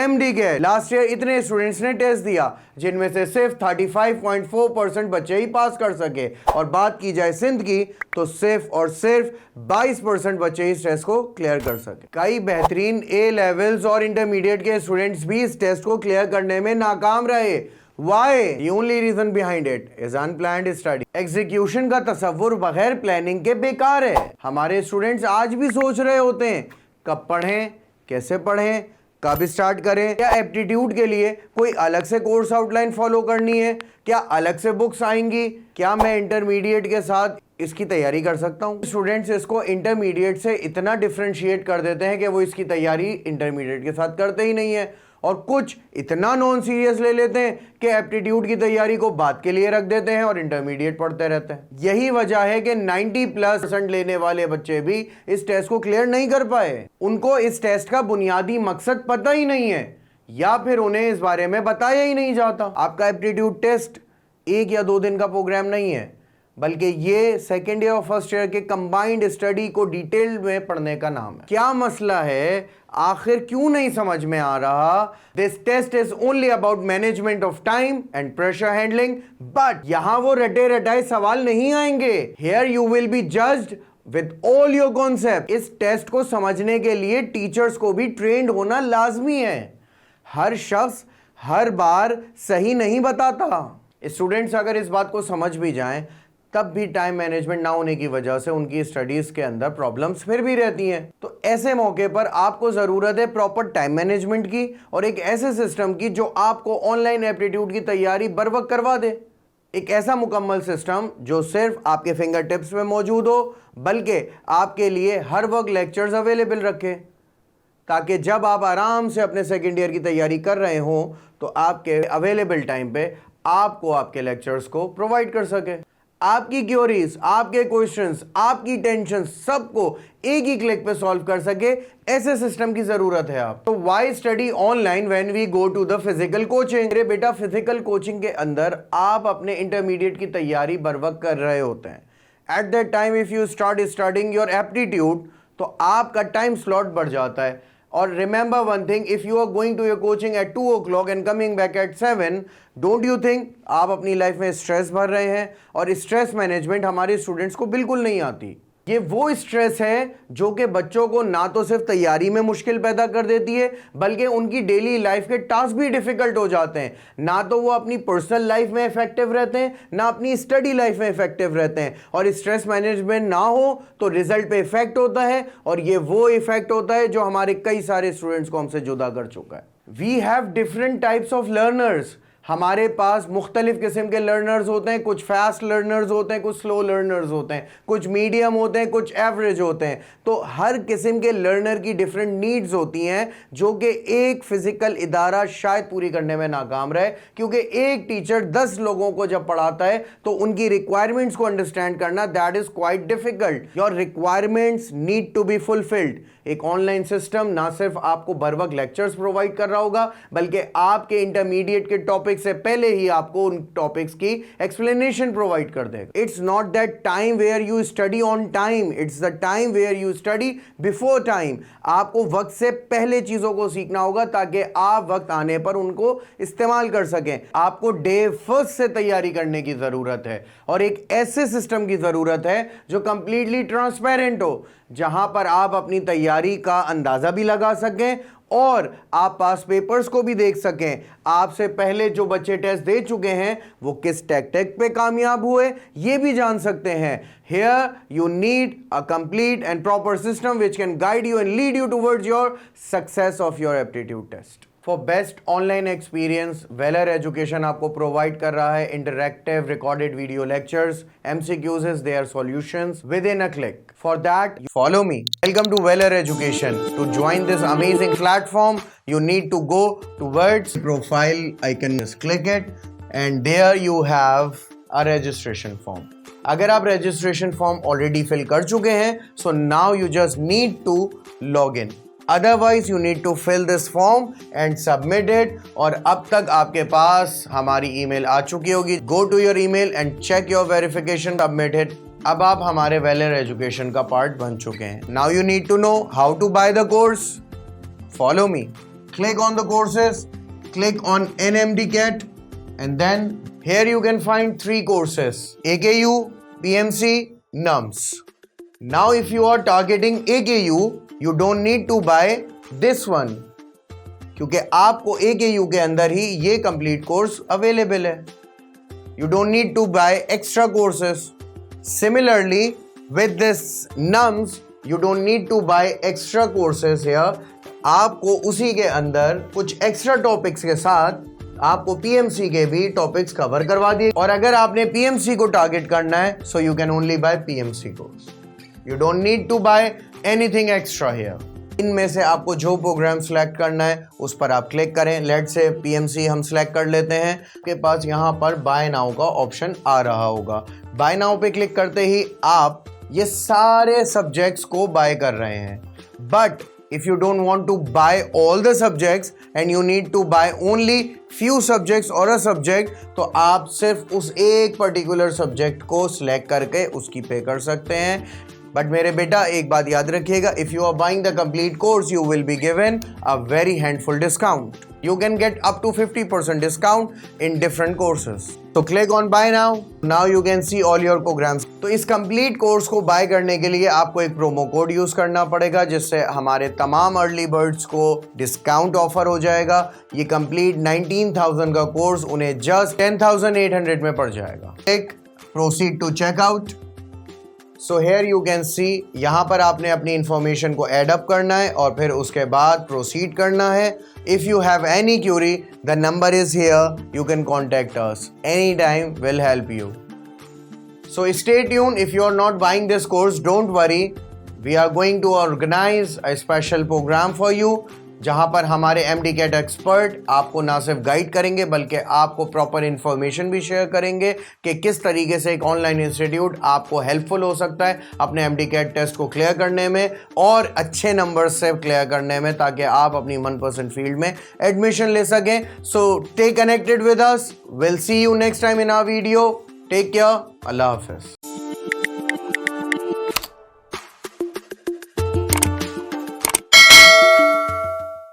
MD के है। Last year इतने स्टूडेंट्स ने टेस्ट दिया जिनमें से सिर्फ 35.4% बच्चे ही पास कर सके, और बात की जाए सिंध की तो सिर्फ और सिर्फ 22% बच्चे इस टेस्ट को क्लियर कर सके। कई बेहतरीन ए लेवल्स और इंटरमीडिएट के स्टूडेंट्स भी इस टेस्ट को क्लियर करने में नाकाम रहे। Why? The only reason behind it is unplanned study. Execution का तसव्वुर बगैर प्लानिंग के बेकार है। हमारे स्टूडेंट्स आज भी सोच रहे होते हैं कब पढ़ें, कैसे पढ़ें, कब स्टार्ट करें, क्या एप्टीट्यूड के लिए कोई अलग से कोर्स आउटलाइन फॉलो करनी है, क्या अलग से बुक्स आएंगी, क्या मैं इंटरमीडिएट के साथ इसकी तैयारी कर सकता हूं। स्टूडेंट्स इसको इंटरमीडिएट से इतना डिफरेंशिएट कर देते हैं कि वो इसकी तैयारी इंटरमीडिएट के साथ करते ही नहीं है, और कुछ इतना नॉन सीरियस ले लेते हैं कि एप्टीट्यूड की तैयारी को बाद के लिए रख देते हैं और इंटरमीडिएट पढ़ते रहते हैं। यही वजह है कि 90+ लेने वाले बच्चे भी इस टेस्ट को क्लियर नहीं कर पाए। उनको इस टेस्ट का बुनियादी मकसद पता ही नहीं है, या फिर उन्हें इस बारे में बताया ही नहीं जाता। आपका एप्टीट्यूड टेस्ट 1 या 2 दिन का प्रोग्राम नहीं है, बल्कि ये सेकेंड ईयर और फर्स्ट ईयर के कंबाइंड स्टडी को डिटेल में पढ़ने का नाम है। क्या मसला है, आखिर क्यों नहीं समझ में आ रहा? This test is only about management of time and pressure handling, but यहां वो रटे रटाए सवाल नहीं आएंगे। Here you will be judged with all your concept. इस टेस्ट को समझने के लिए टीचर्स को भी ट्रेंड होना लाजमी है। हर शख्स हर बार सही नहीं बताता। स्टूडेंट्स अगर इस बात को समझ भी जाएं तब भी टाइम मैनेजमेंट ना होने की वजह से उनकी स्टडीज के अंदर प्रॉब्लम्स फिर भी रहती हैं। तो ऐसे मौके पर आपको ज़रूरत है प्रॉपर टाइम मैनेजमेंट की और एक ऐसे सिस्टम की जो आपको ऑनलाइन एप्टीट्यूड की तैयारी बर वक्त करवा दे। एक ऐसा मुकम्मल सिस्टम जो सिर्फ आपके फिंगर टिप्स में मौजूद हो, बल्कि आपके लिए हर वक्त लेक्चर्स अवेलेबल रखे, ताकि जब आप आराम से अपने सेकेंड ईयर की तैयारी कर रहे हों तो आपके अवेलेबल टाइम पे आपको आपके लेक्चर्स को प्रोवाइड कर सके। आपकी क्यूरीज, आपके क्वेश्चंस, आपकी टेंशन सबको एक ही क्लिक पे सॉल्व कर सके, ऐसे सिस्टम की जरूरत है आप। तो why study online when we go to the physical coaching? मेरे बेटा, फिजिकल कोचिंग के अंदर आप अपने इंटरमीडिएट की तैयारी बर वक्त कर रहे होते हैं। At that time if you start studying your aptitude तो आपका टाइम स्लॉट बढ़ जाता है। और remember one thing, if you are going to your coaching at 2 o'clock and coming back at 7, don't you think आप अपनी लाइफ में stress भर रहे हैं? और स्ट्रेस मैनेजमेंट हमारे स्टूडेंट्स को बिल्कुल नहीं आती। ये वो स्ट्रेस है जो कि बच्चों को ना तो सिर्फ तैयारी में मुश्किल पैदा कर देती है, बल्कि उनकी डेली लाइफ के टास्क भी डिफिकल्ट हो जाते हैं। ना तो वो अपनी पर्सनल लाइफ में इफेक्टिव रहते हैं, ना अपनी स्टडी लाइफ में इफेक्टिव रहते हैं। और स्ट्रेस मैनेजमेंट ना हो तो रिजल्ट पे इफेक्ट होता है, और ये वो इफेक्ट होता है जो हमारे कई सारे स्टूडेंट्स को हमसे जुदा कर चुका है। We have different types of learners. हमारे पास मुख्तलिफ किस्म के लर्नर्स होते हैं। कुछ फास्ट लर्नर्स होते हैं, कुछ स्लो लर्नर्स होते हैं, कुछ मीडियम होते हैं, कुछ एवरेज होते हैं। तो हर किस्म के लर्नर की डिफरेंट नीड्स होती हैं, जो कि एक फिजिकल इदारा शायद पूरी करने में नाकाम रहे, क्योंकि एक टीचर 10 लोगों को जब पढ़ाता है तो उनकी रिक्वायरमेंट्स को अंडरस्टैंड करना that is quite difficult. Your requirements need to be fulfilled. एक ऑनलाइन सिस्टम ना सिर्फ आपको बर वक्त लेक्चर्स प्रोवाइड कर रहा होगा, बल्कि आपके इंटरमीडिएट के टॉपिक से पहले ही आपको उन टॉपिक्स की एक्सप्लेनेशन प्रोवाइड कर देगा। It's not that time where you study on time, it's the time where you study before time. आपको वक्त से पहले चीजों को सीखना होगा ताकि आप वक्त आने पर उनको इस्तेमाल कर सकें। आपको डे फर्स्ट से तैयारी करने की जरूरत है, और एक ऐसे सिस्टम की जरूरत है जो कंप्लीटली ट्रांसपेरेंट हो, जहां पर आप अपनी तैयारी का अंदाजा भी लगा सकें और आप पास पेपर्स को भी देख सकें। आपसे पहले जो बच्चे टेस्ट दे चुके हैं वो किस टैक्टिक पे कामयाब हुए ये भी जान सकते हैं। Here you need a complete and proper system which can guide you and lead you towards your success of your aptitude test. For best online experience, Veller Education आपको provide कर रहा है interactive recorded video lectures, MCQs is their solutions within a click. For that, follow me. Welcome to Veller Education. To join this amazing platform, you need to go towards profile icon. Just click it, and there you have a registration form. अगर आप registration form already fill कर चुके हैं, so now you just need to log in. Otherwise you need to fill this form and submit it. और अब तक आपके पास हमारी ईमेल आ चुकी होगी. Go to your email and check your verification, submit it. अब आप हमारे Veller Education का पार्ट बन चुके हैं. Now you need to know how to buy the course. Follow me. click on the courses, click on NMDCAT, and then here you can find 3 courses: AKU, PMC, NUMS. Now if you are targeting AKU, you don't need to buy this one, क्योंकि आपको AKU के अंदर ही ये complete course available है. You don't need to buy extra courses. Similarly, with this NUMS, you don't need to buy extra courses here. आपको उसी के अंदर कुछ extra topics के साथ आपको PMC के भी टॉपिक्स कवर करवा दिए. और अगर आपने PMC को टारगेट करना है, so you can only buy PMC course. You don't need to buy anything extra here. इनमें से आपको जो प्रोग्राम सिलेक्ट करना है उस पर आप क्लिक करें. लेट से PMC हम सिलेक्ट कर लेते हैं. आपके पास यहाँ पर बाय नाउ का ऑप्शन आ रहा होगा. बाय नाउ पे क्लिक करते ही आप ये सारे सब्जेक्ट्स को बाय कर रहे हैं. But if you don't want to buy all the subjects and you need to buy only few subjects or a subject, तो आप सिर्फ उस एक पर्टिकुलर सब्जेक्ट को सिलेक्ट करके उसकी पे कर सकते हैं. बट मेरे बेटा एक बात याद रखिएगा, if you are buying the complete course you will be given a very handful discount. You can get up to 50% discount in different courses. So click on buy now. Now you can see all your programs. तो इस complete course को buy करने के लिए आपको एक promo code use करना पड़ेगा, जिससे हमारे तमाम अर्ली बर्ड्स को डिस्काउंट ऑफर हो जाएगा. ये complete 19,000 का कोर्स उन्हें जस्ट 10,800 में पड़ जाएगा. Click proceed to checkout. So here you can see, यहाँ पर आपने अपनी इंफॉर्मेशन को एड अप करना है और फिर उसके बाद प्रोसीड करना है. If you have any query, the number is here, you can contact us any time, will help you. So stay tune. If you are not buying this course, don't worry, we are going to organise a special programme for you, जहाँ पर हमारे MDCAT expert आपको ना सिर्फ guide करेंगे बल्कि आपको proper information भी शेयर करेंगे कि किस तरीके से एक ऑनलाइन इंस्टीट्यूट आपको हेल्पफुल हो सकता है अपने MDCAT टेस्ट को क्लियर करने में और अच्छे नंबर से क्लियर करने में, ताकि आप अपनी मनपसंद फील्ड में एडमिशन ले सकें. So stay connected with us. Will see you next time in our video. Take care. Allah हाफिज़.